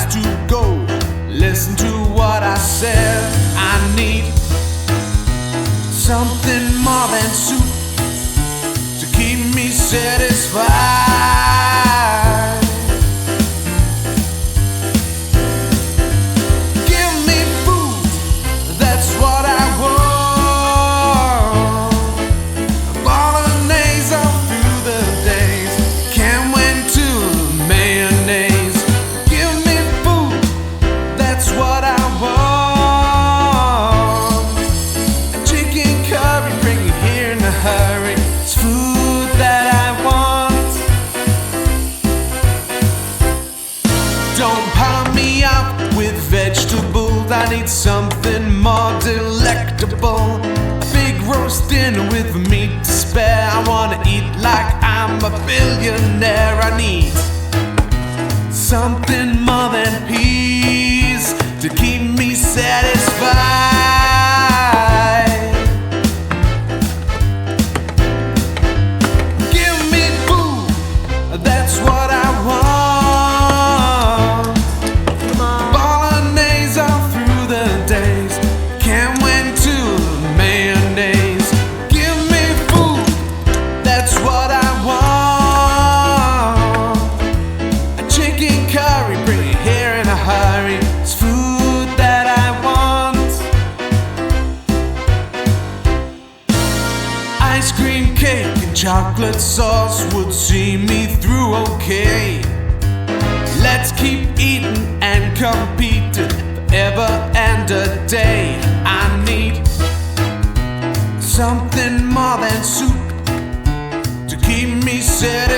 has to go. Listen to what I said. I need something more than soup to keep me satisfied. Give me food, that's what I want. Bolognese all through the days, can't wait to mayonnaise. Give me food, that's what I want. A chicken curry, bring it here in a hurry. It's food that I want. Don't pound me up with vegetables, I need something more delectable. A big roast dinner with meat to spare. I wanna eat like I'm a billionaire. I need something more than peas to keep me satisfied. Give me food, that's what I want. Bolognese all through the days, can't wait to mayonnaise. Give me food, that's what I want. A chicken curry, bring it here in a hurry. It's food that I want. Ice cream cake and chocolate sauce would see me through okay. Let's keep eating and competing forever and a day. I need something more than soup to keep me satisfied.